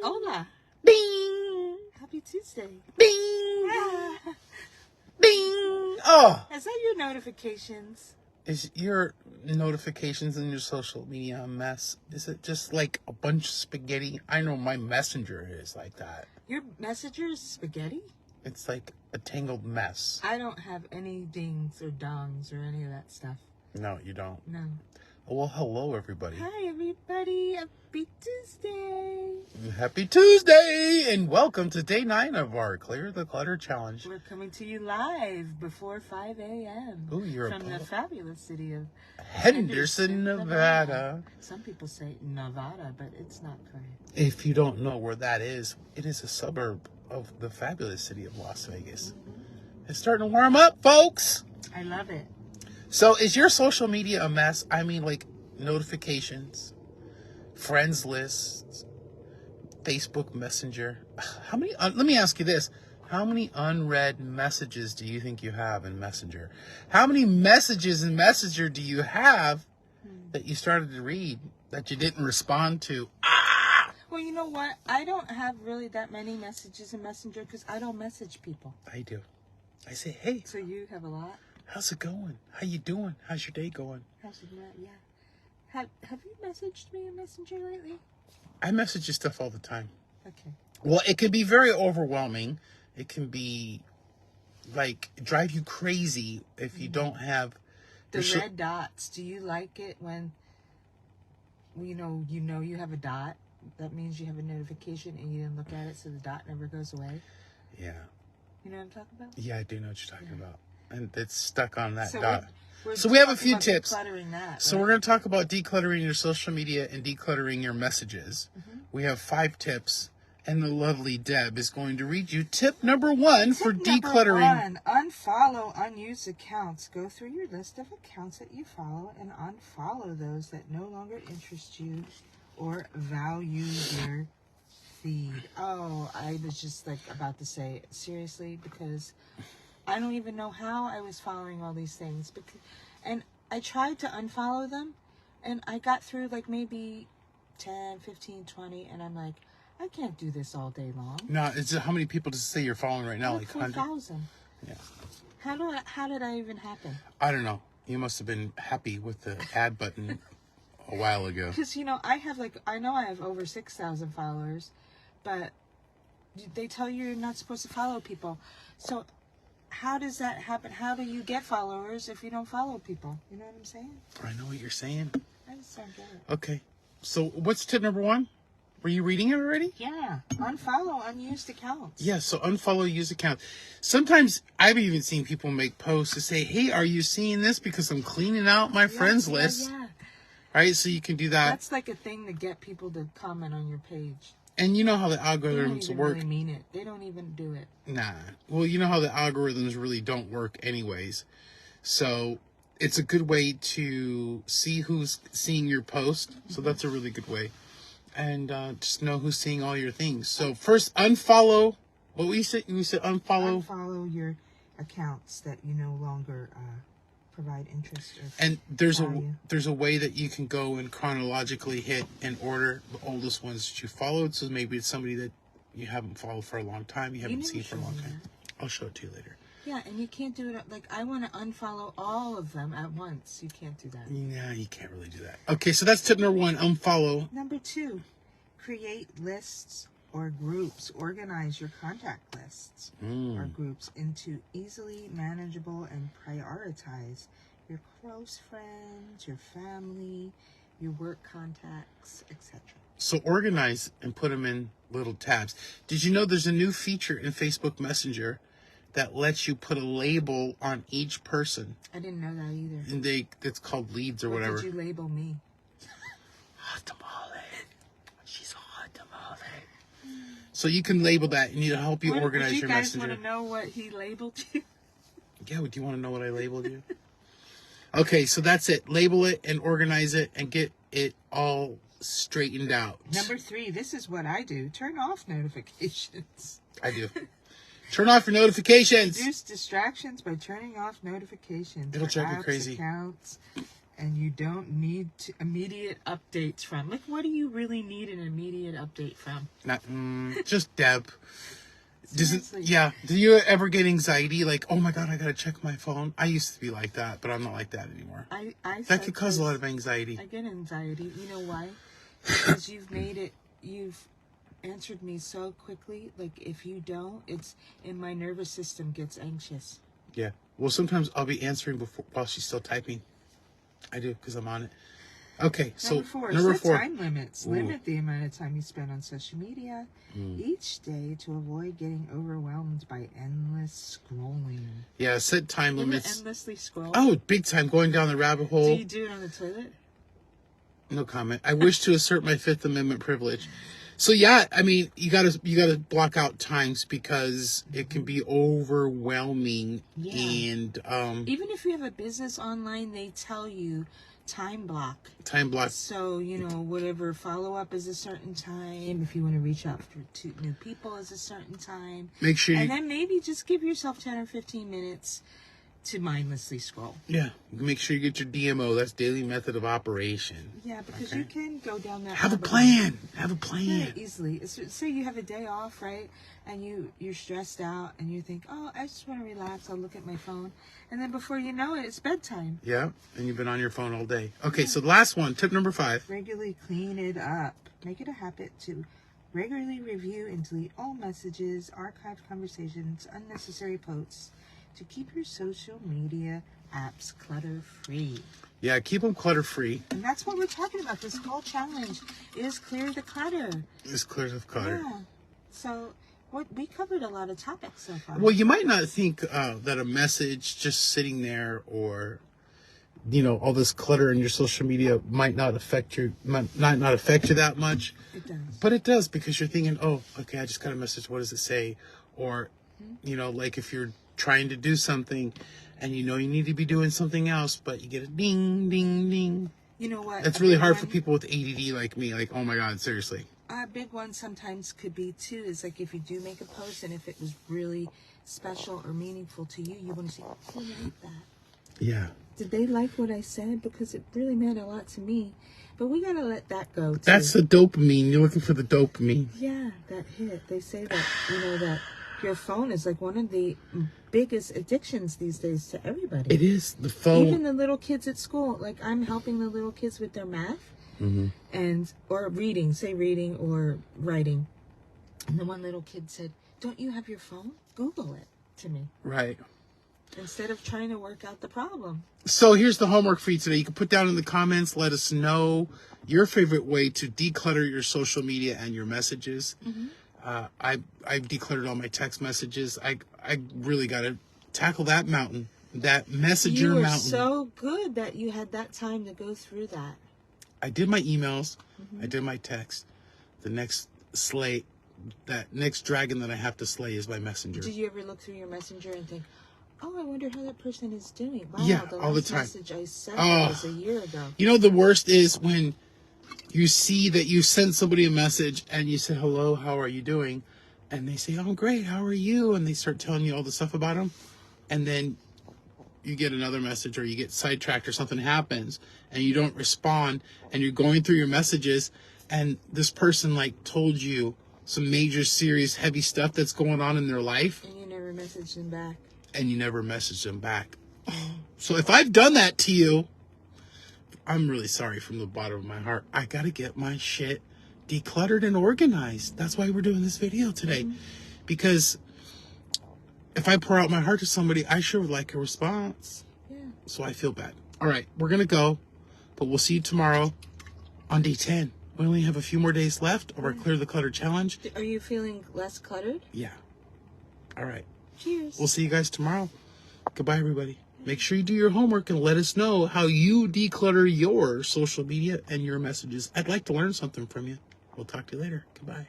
Hola. Bing. Happy Tuesday. Bing. Ah. Bing. Oh. Is that your notifications? Is your notifications in your social media a mess? Is it just like a bunch of spaghetti? I know my messenger is like that. Your messenger is spaghetti? It's like a tangled mess. I don't have any dings or dongs or any of that stuff. No, you don't. No. Oh, well, hello, everybody. Hi, everybody. Happy Tuesday. Happy Tuesday, and welcome to day 9 of our Clear the Clutter Challenge. We're coming to you live before 5 a.m. Ooh, you're from the fabulous city of Henderson, Nevada. Some people say Nevada, but it's not correct. If you don't know where that is, it is a suburb of the fabulous city of Las Vegas. Mm-hmm. It's starting to warm up, folks. I love it. So is your social media a mess? I mean, like notifications, friends lists, Facebook Messenger. How many? Let me ask you this. How many unread messages do you think you have in Messenger? How many messages in Messenger do you have that you started to read that you didn't respond to? Well, you know what? I don't have really that many messages in Messenger because I don't message people. I do. I say, hey. So you have a lot? How's it going? How you doing? How's your day going? How's it going? Yeah. Have you messaged me in Messenger lately? I message you stuff all the time. Okay. Well, it can be very overwhelming. It can be like drive you crazy if you don't have the red dots. Do you like it when you know you have a dot? That means you have a notification and you didn't look at it, so the dot never goes away. Yeah. You know what I'm talking about? Yeah, I do know what you're talking about. And it's stuck on that so dot. So we have a few tips. That, so we're going to talk about decluttering your social media and decluttering your messages. Mm-hmm. We have 5 tips, and the lovely Deb is going to read you tip number 1 for decluttering. Unfollow unused accounts. Go through your list of accounts that you follow and unfollow those that no longer interest you or value your feed. Oh, I was just about to say, seriously, because I don't even know how I was following all these things. And I tried to unfollow them, and I got through maybe 10, 15, 20, and I'm like, I can't do this all day long. No, how many people does it say you're following right now? 4,000. Yeah. How did that even happen? I don't know. You must have been happy with the add button a while ago. Because, I know I have over 6,000 followers, but they tell you you're not supposed to follow people. So how does that happen? How do you get followers if you don't follow people? You know what I'm saying? I know what you're saying. I just don't get it. Okay. So what's tip number 1? Were you reading it already? Yeah. Unfollow unused accounts. Yeah, so unfollow used accounts. Sometimes I've even seen people make posts to say, hey, are you seeing this? Because I'm cleaning out my friends list. Yeah. Right? So you can do that. That's like a thing to get people to comment on your page. And you know how the algorithms work. They don't even really mean it. They don't even do it. Nah. Well, you know how the algorithms really don't work anyways. So it's a good way to see who's seeing your post. So that's a really good way. And just know who's seeing all your things. So first, unfollow. What we said? We said unfollow. Unfollow your accounts that you no longer provide interest or and there's value. there's a way that you can go and chronologically hit and order the oldest ones that you followed. So maybe it's somebody that you haven't followed for a long time, you haven't seen for a long time. I'll show it to you later. Yeah, and you can't do it I want to unfollow all of them at once. You can't do that. Yeah, you can't really do that. Okay, so that's tip number 1, unfollow. Number 2, create lists or groups. Organize your contact lists or groups into easily manageable and prioritize your close friends, your family, your work contacts, etc. So organize and put them in little tabs. Did you know there's a new feature in Facebook Messenger that lets you put a label on each person? I didn't know that either. And it's called leads or whatever. What did you label me? Hot tamale. She's a hot tamale. So you can label that, and it'll help you organize your Messenger. Do you guys want to know what he labeled you? Yeah, do you want to know what I labeled you? Okay, so that's it. Label it and organize it and get it all straightened out. Number 3, this is what I do. Turn off notifications. I do. Turn off your notifications. Reduce distractions by turning off notifications. It'll drive you crazy. Accounts, and you don't need immediate updates from. What do you really need an immediate update from? Not, just Deb. Seriously. Yeah. Do you ever get anxiety? Like, oh my God, I gotta check my phone. I used to be like that, but I'm not like that anymore. That could cause a lot of anxiety. I get anxiety. You know why? Because you've answered me so quickly. Like, if you don't, it's in my nervous system gets anxious. Yeah. Well, sometimes I'll be answering while she's still typing. I do, because I'm on it. Okay, so number four. Time limits. Ooh. Limit the amount of time you spend on social media each day to avoid getting overwhelmed by endless scrolling. Yeah, set time limits. Endlessly scroll? Oh, big time, going down the rabbit hole. Do you do it on the toilet? No comment. I wish to assert my Fifth Amendment privilege. So yeah, I mean, you gotta block out times because it can be overwhelming. Yeah. And even if you have a business online, they tell you time block. Time block. So, whatever follow-up is a certain time. If you want to reach out to new people is a certain time. Make sure And then maybe just give yourself 10 or 15 minutes to mindlessly scroll. Yeah. Make sure you get your DMO. That's daily method of operation. Yeah, because you can go down that. Have a plan. Have a plan. Yeah, easily. Say you have a day off, right? And you're stressed out and you think, oh, I just want to relax. I'll look at my phone. And then before you know it, it's bedtime. Yeah. And you've been on your phone all day. Okay, so the last one, tip number 5. Regularly clean it up. Make it a habit to regularly review and delete all messages, archived conversations, unnecessary posts to keep your social media apps clutter-free. Yeah, keep them clutter-free. And that's what we're talking about. This whole challenge is clear the clutter. It's clear the clutter. Yeah. So we covered a lot of topics so far. Well, you might not think that a message just sitting there or, all this clutter in your social media might not affect you that much. It does. But it does, because you're thinking, oh, okay, I just got a message. What does it say? Or, like if you're trying to do something and you need to be doing something else, but you get a ding, ding, ding. You know what? It's really hard for people with ADD like me. Like, oh my God, seriously. A big one sometimes could be too, is like if you do make a post and if it was really special or meaningful to you, you want to say, who liked that? Yeah. Did they like what I said? Because it really meant a lot to me. But we got to let that go too. That's the dopamine. You're looking for the dopamine. Yeah, that hit. They say that, that your phone is like one of the biggest addictions these days to everybody. It is. The phone. Even the little kids at school. Like, I'm helping the little kids with their math. Or reading, say reading or writing. And the one little kid said, don't you have your phone? Google it to me. Right. Instead of trying to work out the problem. So here's the homework for you today. You can put down in the comments, let us know your favorite way to declutter your social media and your messages. I've decluttered all my text messages. I really got to tackle that mountain, that messenger mountain. You were so good that you had that time to go through that. I did my emails. I did my text. The next that next dragon that I have to slay is my messenger. Did you ever look through your messenger and think, oh, I wonder how that person is doing? Wow, yeah, the all the last time. message I sent was a year ago. The worst is when you see that you sent somebody a message and you say, hello, how are you doing? And they say, oh, great, how are you? And they start telling you all the stuff about them. And then you get another message or you get sidetracked or something happens and you don't respond and you're going through your messages and this person told you some major, serious, heavy stuff that's going on in their life. And you never messaged them back. So if I've done that to you, I'm really sorry from the bottom of my heart. I got to get my shit decluttered and organized. That's why we're doing this video today. Because if I pour out my heart to somebody, I sure would like a response. Yeah. So I feel bad. All right, we're going to go, but we'll see you tomorrow on day 10. We only have a few more days left of our Clear the Clutter challenge. Are you feeling less cluttered? Yeah. All right. Cheers. We'll see you guys tomorrow. Goodbye, everybody. Make sure you do your homework and let us know how you declutter your social media and your messages. I'd like to learn something from you. We'll talk to you later. Goodbye.